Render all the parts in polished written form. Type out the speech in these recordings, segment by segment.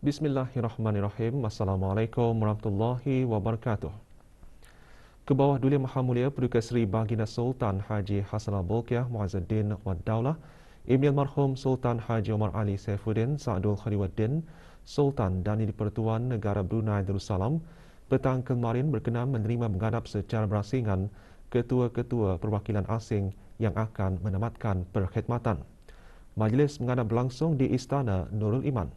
Bismillahirrahmanirrahim. Assalamualaikum warahmatullahi wabarakatuh. Kebawah Dulia Maha Mulia Paduka Seri Baginda Sultan Haji Hassanal Bolkiah Muazzuddin Wad Daulah, Ibni Almarhum Sultan Haji Omar Ali Saifuddin Sa'adul Khaliwaddin, Sultan dan Di-Pertuan Negara Brunei Darussalam, petang kemarin berkenan menerima menghadap secara berasingan ketua-ketua perwakilan asing yang akan menamatkan perkhidmatan. Majlis menghadap berlangsung di Istana Nurul Iman.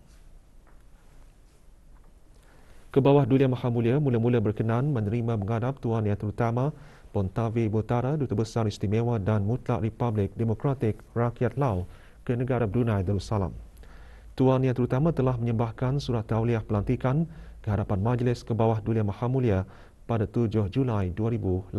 Kebawah Dulia Maha Mulia mula-mula berkenan menerima menghadap Tuan Yang Terutama Pontavi Butara, Duta Besar Istimewa dan Mutlak Republik Demokratik Rakyat Laos ke negara Brunei Darussalam. Tuan Yang Terutama telah menyembahkan surat tauliah pelantikan ke hadapan Majlis Kebawah Dulia Maha Mulia pada 7 Julai 2018.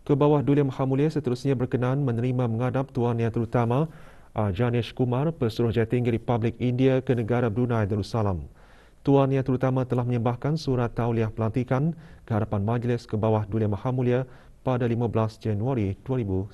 Kebawah Dulia Maha Mulia seterusnya berkenan menerima menghadap Tuan Yang Terutama Janesh Kumar, Pesuruhjaya Tinggi Republik India ke negara Brunei Darussalam. Tuan Yang Terutama telah menyembahkan surat tauliah pelantikan ke hadapan Majlis Kebawah Dulia Maha Mulia pada 15 Januari 2019.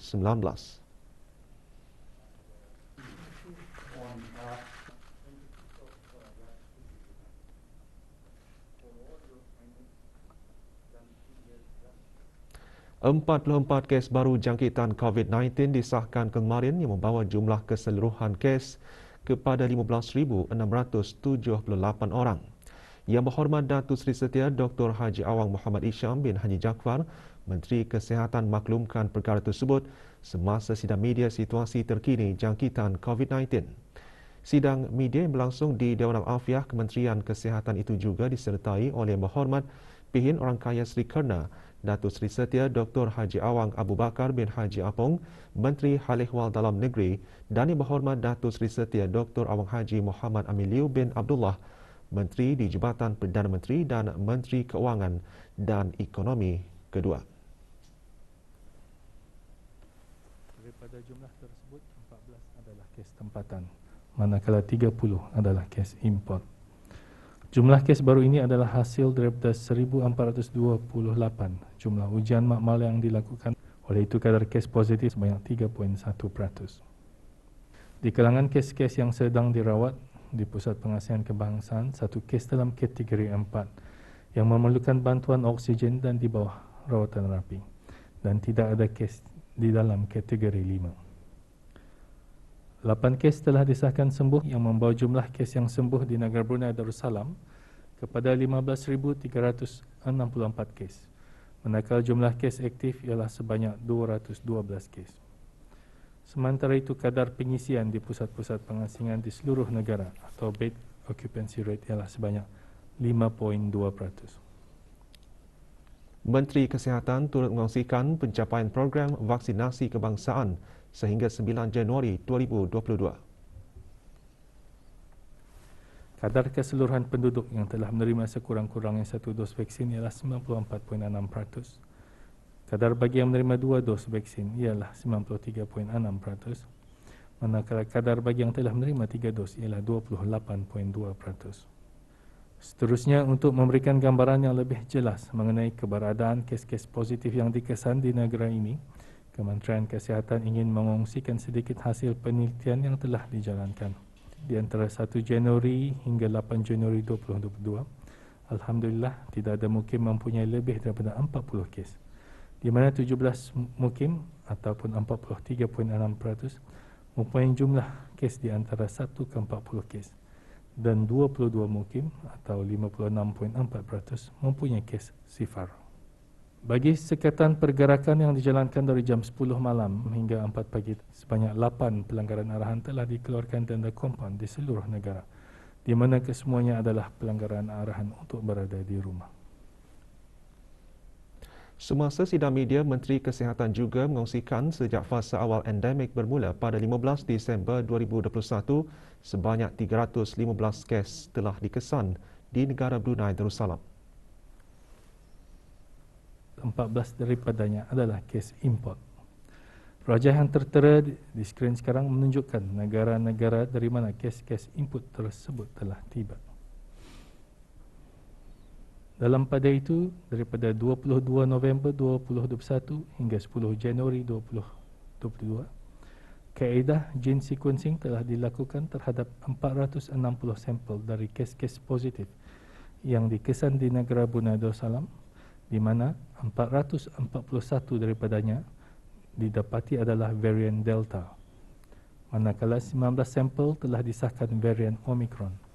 Empat kes baru jangkitan COVID-19 disahkan kemarin yang membawa jumlah keseluruhan kes kepada 15,678 orang. Yang Berhormat Datuk Seri Setia Dr. Haji Awang Muhammad Isham bin Haji Jaafar, Menteri Kesihatan maklumkan perkara tersebut semasa sidang media situasi terkini jangkitan COVID-19. Sidang media yang berlangsung di Dewan Al-Afiah Kementerian Kesihatan itu juga disertai oleh Yang Berhormat Pihin Orang Kaya Seri Kerna Datuk Seri Setia Dr. Haji Awang Abu Bakar bin Haji Apong, Menteri Hal Ehwal Dalam Negeri, dan Yang Berhormat Datuk Seri Setia Dr. Awang Haji Muhammad Amin Liu bin Abdullah, Menteri di Jabatan Perdana Menteri dan Menteri Keuangan dan Ekonomi kedua. Daripada jumlah tersebut, 14 adalah kes tempatan, manakala 30 adalah kes import. Jumlah kes baru ini adalah hasil daripada 1,428 jumlah ujian makmal yang dilakukan. Oleh itu, kadar kes positif sebanyak 3.1%. Di kalangan kes-kes yang sedang dirawat di Pusat Pengasihan Kebangsaan, satu kes dalam kategori 4 yang memerlukan bantuan oksigen dan di bawah rawatan rapi, dan tidak ada kes di dalam kategori 5. 8 kes telah disahkan sembuh yang membawa jumlah kes yang sembuh di negara Brunei Darussalam kepada 15,364 kes. Manakala jumlah kes aktif ialah sebanyak 212 kes. Sementara itu, kadar pengisian di pusat-pusat pengasingan di seluruh negara atau bed occupancy rate ialah sebanyak 5.2%. Menteri Kesihatan turut mengongsikan pencapaian program vaksinasi kebangsaan sehingga 9 Januari 2022. Kadar keseluruhan penduduk yang telah menerima sekurang-kurangnya 1 dos vaksin ialah 94.6%. Kadar bagi yang menerima 2 dos vaksin ialah 93.6%. Manakala kadar bagi yang telah menerima 3 dos ialah 28.2%. Seterusnya, untuk memberikan gambaran yang lebih jelas mengenai keberadaan kes-kes positif yang dikesan di negara ini, Kementerian Kesihatan ingin mengongsikan sedikit hasil penelitian yang telah dijalankan. Di antara 1 Januari hingga 8 Januari 2022, alhamdulillah tidak ada mukim mempunyai lebih daripada 40 kes, di mana 17 mukim ataupun 43.6% mempunyai jumlah kes di antara 1 ke 40 kes, dan 22 mukim atau 56.4% mempunyai kes sifar. Bagi sekatan pergerakan yang dijalankan dari jam 10 malam hingga 4 pagi, sebanyak 8 pelanggaran arahan telah dikeluarkan tanda kompaun di seluruh negara, di mana kesemuanya adalah pelanggaran arahan untuk berada di rumah. Semasa sidang media, Menteri Kesihatan juga mengongsikan sejak fasa awal endemik bermula pada 15 Disember 2021, sebanyak 315 kes telah dikesan di negara Brunei Darussalam. 14 daripadanya adalah kes import. Rajah yang tertera di skrin sekarang menunjukkan negara-negara dari mana kes-kes input tersebut telah tiba. Dalam pada itu, daripada 22 November 2021 hingga 10 Januari 2022, kaedah gene sequencing telah dilakukan terhadap 460 sampel dari kes-kes positif yang dikesan di negara Brunei Darussalam, di mana 441 daripadanya didapati adalah varian Delta, manakala 19 sampel telah disahkan varian Omicron.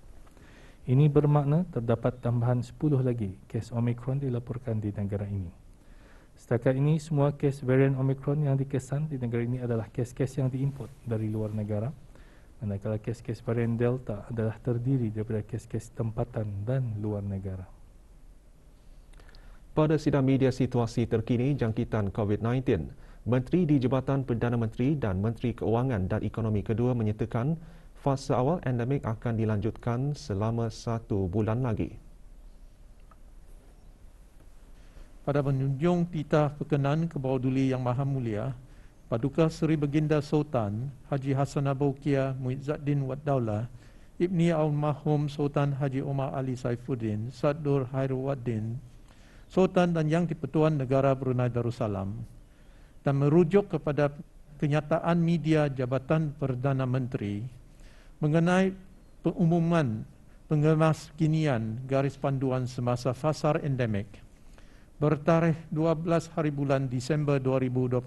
Ini bermakna terdapat tambahan 10 lagi kes Omicron dilaporkan di negara ini. Setakat ini, semua kes varian Omicron yang dikesan di negara ini adalah kes-kes yang diimport dari luar negara, manakala kes-kes varian Delta adalah terdiri daripada kes-kes tempatan dan luar negara. Pada sidang media situasi terkini jangkitan COVID-19, Menteri di Jabatan Perdana Menteri dan Menteri Keuangan dan Ekonomi kedua menyatakan fasa awal endemik akan dilanjutkan selama 1 bulan lagi. Pada menjunjung titah perkenan ke bawah duli Yang Maha Mulia, Paduka Seri Baginda Sultan Haji Hassanah Bolkiah Muizzaddin Wad Daulah, Ibni Almarhum Sultan Haji Omar Ali Saifuddin, Sadur Hairuwaddin, Sultan dan Yang di-Pertuan Negara Brunei Darussalam, dan merujuk kepada kenyataan media Jabatan Perdana Menteri mengenai pengumuman pengemas kinian garis panduan semasa fasar endemik bertarikh 12 hari bulan Disember 2021,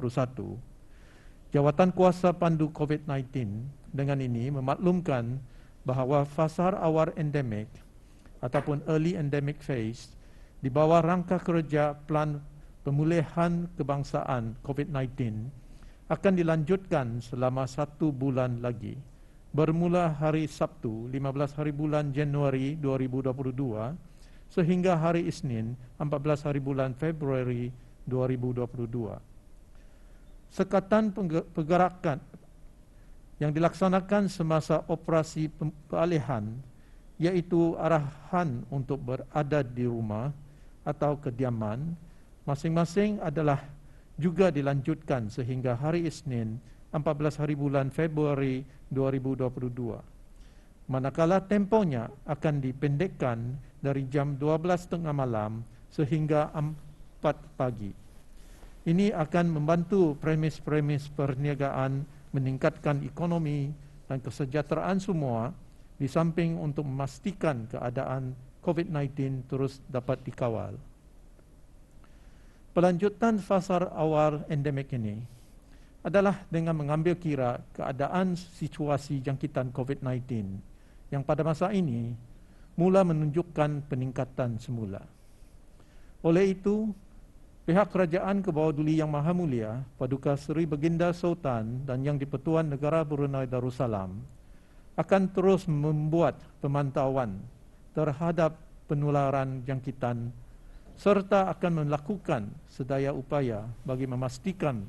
Jawatan Kuasa Pandu COVID-19 dengan ini memaklumkan bahawa fasar awal endemik ataupun early endemic phase di bawah rangka kerja Plan Pemulihan Kebangsaan COVID-19 akan dilanjutkan selama 1 bulan lagi, bermula hari Sabtu 15 hari bulan Januari 2022 sehingga hari Isnin 14 hari bulan Februari 2022. Sekatan pergerakan yang dilaksanakan semasa operasi peralihan, iaitu arahan untuk berada di rumah atau kediaman, masing-masing adalah juga dilanjutkan sehingga hari Isnin 14 hari bulan Februari 2022. Manakala temponya akan dipendekkan dari jam 12.30 malam sehingga 4 pagi. Ini akan membantu premis-premis perniagaan meningkatkan ekonomi dan kesejahteraan semua, di samping untuk memastikan keadaan COVID-19 terus dapat dikawal. Pelanjutan fasa awal endemik ini adalah dengan mengambil kira keadaan situasi jangkitan COVID-19 yang pada masa ini mula menunjukkan peningkatan semula. Oleh itu, pihak kerajaan ke bawah duli Yang Maha Mulia, Paduka Seri Baginda Sultan dan Yang di-Pertuan Negara Brunei Darussalam akan terus membuat pemantauan terhadap penularan jangkitan serta akan melakukan sedaya upaya bagi memastikan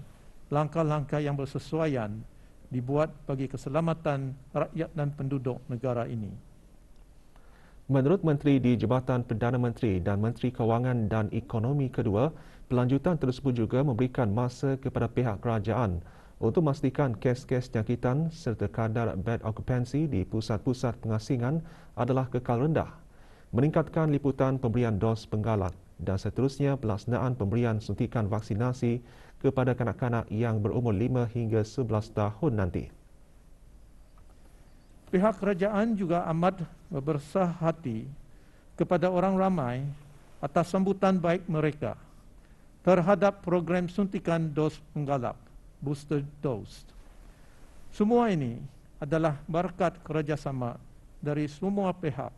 langkah-langkah yang bersesuaian dibuat bagi keselamatan rakyat dan penduduk negara ini. Menurut Menteri di Jabatan Perdana Menteri dan Menteri Kewangan dan Ekonomi kedua, pelanjutan tersebut juga memberikan masa kepada pihak kerajaan untuk memastikan kes-kes jangkitan serta kadar bed occupancy di pusat-pusat pengasingan adalah kekal rendah, meningkatkan liputan pemberian dos penggalak dan seterusnya pelaksanaan pemberian suntikan vaksinasi kepada kanak-kanak yang berumur 5 hingga 11 tahun nanti. Pihak kerajaan juga amat berbesar hati kepada orang ramai atas sambutan baik mereka terhadap program suntikan dos penggalak, booster dose. Semua ini adalah berkat kerjasama dari semua pihak,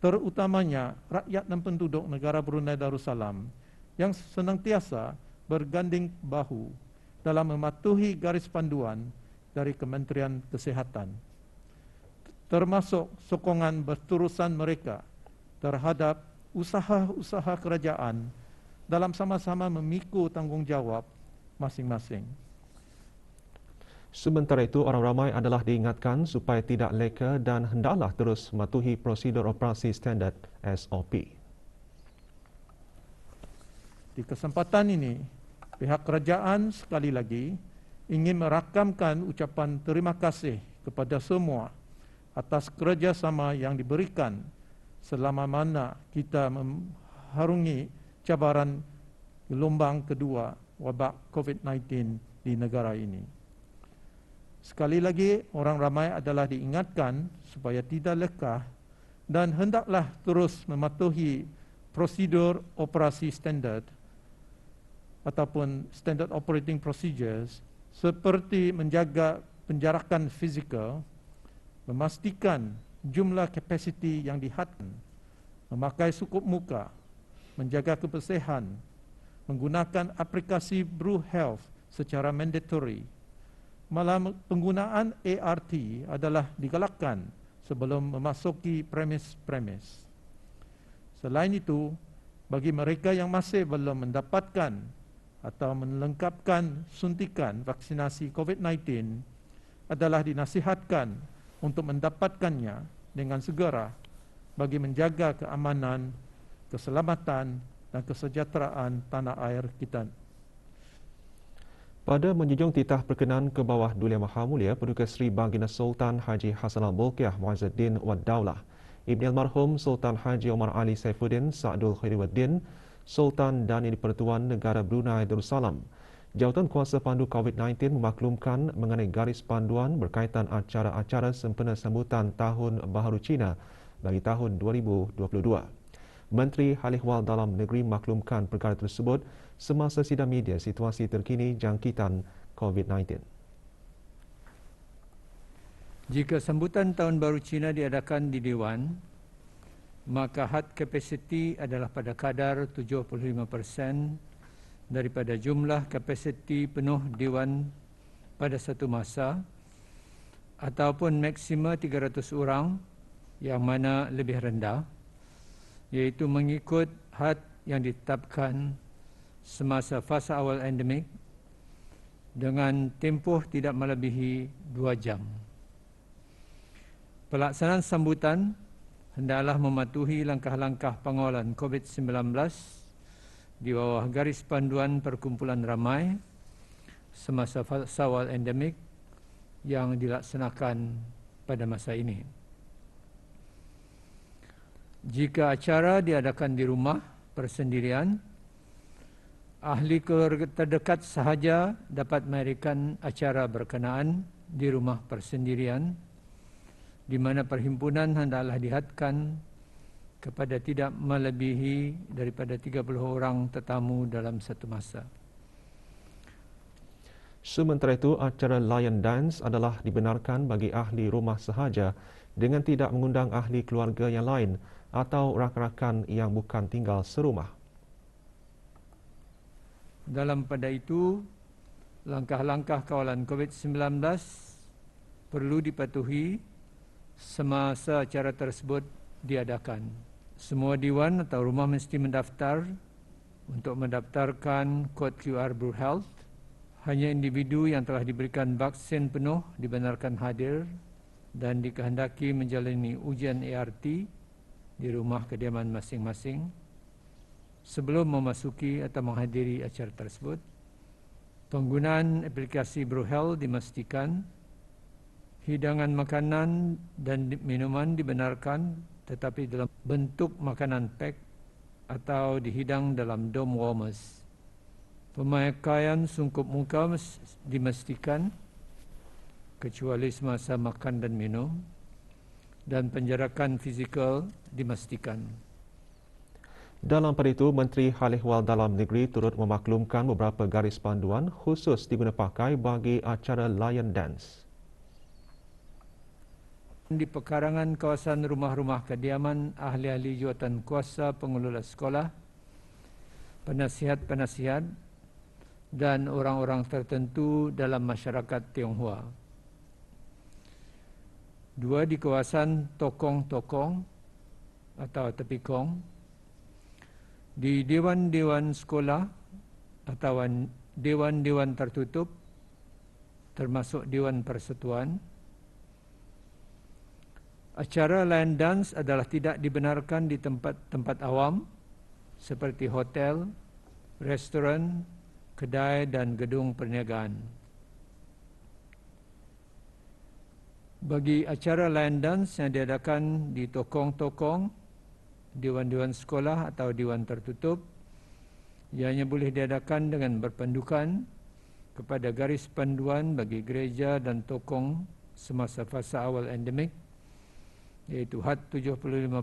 terutamanya rakyat dan penduduk negara Brunei Darussalam yang senantiasa berganding bahu dalam mematuhi garis panduan dari Kementerian Kesihatan, termasuk sokongan berterusan mereka terhadap usaha-usaha kerajaan dalam sama-sama memikul tanggungjawab masing-masing. Sementara itu, orang ramai adalah diingatkan supaya tidak leka dan hendaklah terus mematuhi prosedur operasi standard SOP. Di kesempatan ini, pihak kerajaan sekali lagi ingin merakamkan ucapan terima kasih kepada semua atas kerjasama yang diberikan selama mana kita mengharungi cabaran gelombang kedua wabak COVID-19 di negara ini. Sekali lagi, orang ramai adalah diingatkan supaya tidak lekah dan hendaklah terus mematuhi prosedur operasi standard ataupun standard operating procedures seperti menjaga penjarakan fizikal, memastikan jumlah kapasiti yang dihadkan, memakai sukup muka, menjaga kebersihan, menggunakan aplikasi Bru Health secara mandatory. Malah penggunaan ART adalah digalakkan sebelum memasuki premis-premis. Selain itu, bagi mereka yang masih belum mendapatkan atau melengkapkan suntikan vaksinasi COVID-19 adalah dinasihatkan untuk mendapatkannya dengan segera bagi menjaga keamanan, keselamatan dan kesejahteraan tanah air kita. Pada menjunjung titah perkenan ke bawah Duli Yang Maha Mulia Paduka Seri Baginda Sultan Haji Hassanal Bolkiah Muizzuddin Wad Daulah, Ibni Almarhum Sultan Haji Omar Ali Saifuddin Sa'dul Khairuddin, Sultan dan Yang di-Pertuan Negara Brunei Darussalam, Jawatan Kuasa Pandu COVID-19 memaklumkan mengenai garis panduan berkaitan acara-acara sempena sambutan Tahun Baharu Cina bagi tahun 2022. Menteri Hal Ehwal Dalam Negeri maklumkan perkara tersebut semasa sidang media situasi terkini jangkitan COVID-19. Jika sambutan Tahun Baru Cina diadakan di Dewan, maka had kapasiti adalah pada kadar 75% daripada jumlah kapasiti penuh Dewan pada satu masa ataupun maksima 300 orang yang mana lebih rendah, iaitu mengikut had yang ditetapkan semasa fasa awal endemik dengan tempoh tidak melebihi 2 jam. Pelaksanaan sambutan hendaklah mematuhi langkah-langkah pengawalan COVID-19 di bawah garis panduan perkumpulan ramai semasa fasa awal endemik yang dilaksanakan pada masa ini. Jika acara diadakan di rumah persendirian, ahli keluarga terdekat sahaja dapat mengadakan acara berkenaan di rumah persendirian, di mana perhimpunan hendaklah dihadkan kepada tidak melebihi daripada 30 orang tetamu dalam satu masa. Sementara itu, acara Lion Dance adalah dibenarkan bagi ahli rumah sahaja dengan tidak mengundang ahli keluarga yang lain atau rakan-rakan yang bukan tinggal serumah. Dalam pada itu, langkah-langkah kawalan COVID-19 perlu dipatuhi semasa acara tersebut diadakan. Semua diwan atau rumah mesti mendaftar untuk mendaftarkan kod QR Bru Health. Hanya individu yang telah diberikan vaksin penuh dibenarkan hadir dan dikehendaki menjalani ujian ART di rumah kediaman masing-masing sebelum memasuki atau menghadiri acara tersebut. Penggunaan aplikasi Bru Health dimastikan. Hidangan makanan dan minuman dibenarkan tetapi dalam bentuk makanan pack atau dihidang dalam dome warmers. Pemakaian sungkup muka dimastikan kecuali semasa makan dan minum, dan penjarakan fizikal dimastikan. Dalam pada itu, Menteri Hal Ehwal Dalam Negeri turut memaklumkan beberapa garis panduan khusus diguna pakai bagi acara Lion Dance. Di pekarangan kawasan rumah-rumah kediaman ahli-ahli jawatan kuasa pengelola sekolah, penasihat-penasihat dan orang-orang tertentu dalam masyarakat Tionghoa. 2 di kawasan tokong-tokong atau tepikong, di dewan-dewan sekolah atau dewan-dewan tertutup termasuk Dewan Persatuan. Acara Lion Dance adalah tidak dibenarkan di tempat-tempat awam seperti hotel, restoran, kedai dan gedung perniagaan. Bagi acara Lion Dance yang diadakan di tokong-tokong, Dewan-dewan sekolah atau dewan tertutup. Ianya boleh diadakan dengan berpandukan kepada garis panduan bagi gereja dan tokong semasa fasa awal endemik, iaitu had 75%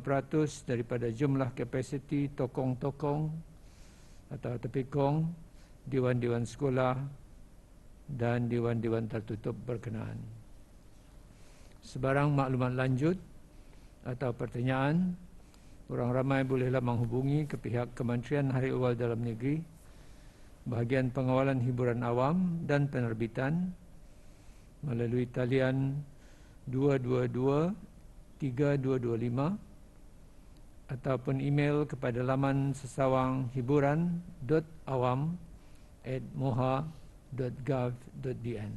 daripada jumlah kapasiti tokong-tokong atau tepikong, dewan-dewan sekolah dan dewan-dewan tertutup berkenaan. Sebarang maklumat lanjut atau pertanyaan, orang ramai bolehlah menghubungi ke pihak Kementerian Hari Awal Dalam Negeri, Bahagian Pengawalan Hiburan Awam dan Penerbitan melalui talian 222-3225 ataupun email kepada laman sesawang hiburan.awam@moha.gov.dn.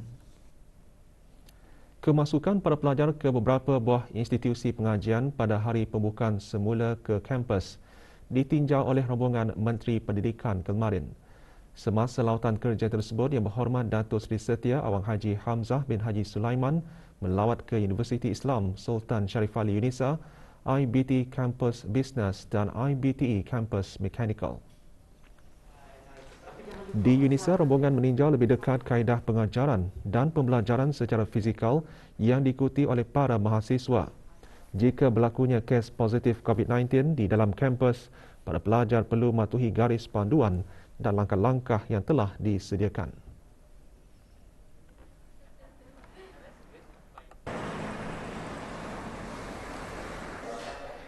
Kemasukan para pelajar ke beberapa buah institusi pengajian pada hari pembukaan semula ke kampus ditinjau oleh rombongan Menteri Pendidikan kemarin. Semasa lautan kerja tersebut, Yang Berhormat Datuk Seri Setia Awang Haji Hamzah bin Haji Sulaiman melawat ke Universiti Islam Sultan Sharif Ali Unisa, IBT Campus Business dan IBTE Campus Mechanical. Di Unisa, rombongan meninjau lebih dekat kaedah pengajaran dan pembelajaran secara fizikal yang diikuti oleh para mahasiswa. Jika berlakunya kes positif COVID-19 di dalam kampus, para pelajar perlu mematuhi garis panduan dan langkah-langkah yang telah disediakan.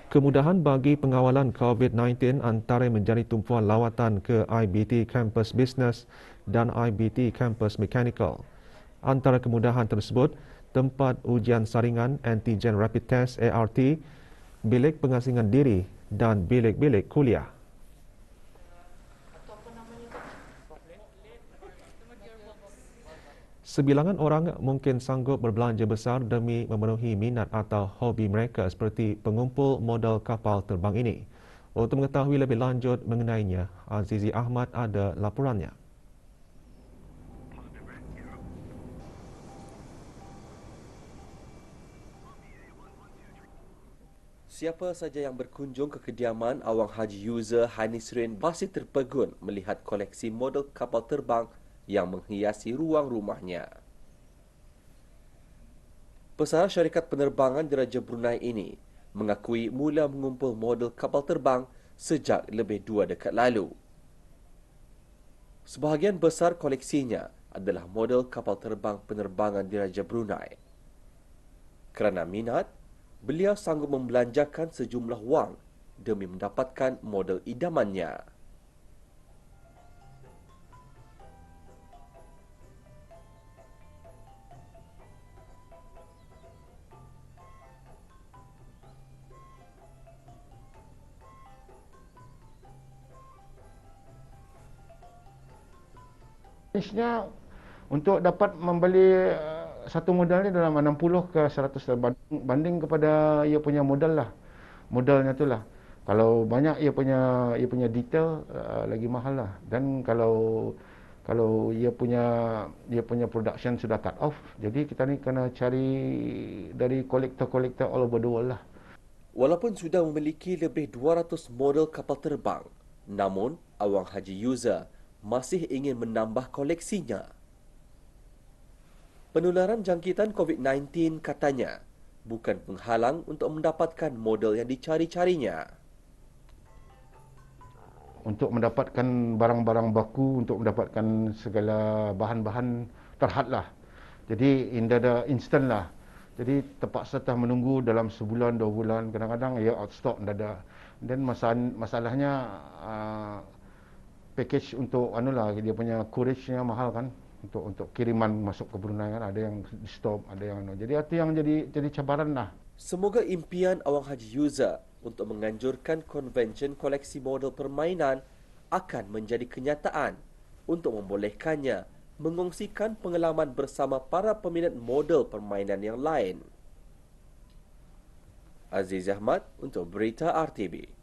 Kemudahan bagi pengawalan COVID-19 antara menjadi tumpuan lawatan ke IBT Campus Business dan IBT Campus Mechanical. Antara kemudahan tersebut, tempat ujian saringan antigen rapid test ART, bilik pengasingan diri dan bilik-bilik kuliah. Sebilangan orang mungkin sanggup berbelanja besar demi memenuhi minat atau hobi mereka seperti pengumpul model kapal terbang ini. Untuk mengetahui lebih lanjut mengenainya, Azizi Ahmad ada laporannya. Siapa saja yang berkunjung ke kediaman Awang Haji User Hanisrin pasti terpegun melihat koleksi model kapal terbang yang menghiasi ruang rumahnya. Pesara syarikat penerbangan di Raja Brunei ini mengakui mula mengumpul model kapal terbang sejak lebih 2 dekad lalu. Sebahagian besar koleksinya adalah model kapal terbang penerbangan di Raja Brunei. Kerana minat, beliau sanggup membelanjakan sejumlah wang demi mendapatkan model idamannya. Range-nya untuk dapat membeli satu modal ni dalam 60 ke 100 banding kepada ia punya modal lah. Modalnya tu lah. Kalau banyak ia punya detail lagi mahal lah. Dan kalau ia punya production sudah cut off, jadi kita ni kena cari dari kolektor-kolektor all over the world lah. Walaupun sudah memiliki lebih 200 model kapal terbang, namun Awang Haji User masih ingin menambah koleksinya. Penularan jangkitan COVID-19 katanya bukan penghalang untuk mendapatkan model yang dicari-carinya. Untuk mendapatkan barang-barang baku, untuk mendapatkan segala bahan-bahan terhad lah. Jadi ada instant lah. Jadi terpaksa menunggu dalam sebulan, 2 bulan. Kadang-kadang ia out stock, dah ada. Dan masalahnya package untuk dia punya courier-nya mahal kan, untuk kiriman masuk ke Brunei kan, ada yang di stop, ada yang jadi itu yang jadi cabaran lah. Semoga impian Awang Haji User untuk menganjurkan konvensyen koleksi model permainan akan menjadi kenyataan untuk membolehkannya mengongsikan pengalaman bersama para peminat model permainan yang lain. Aziz Ahmad untuk Berita RTB.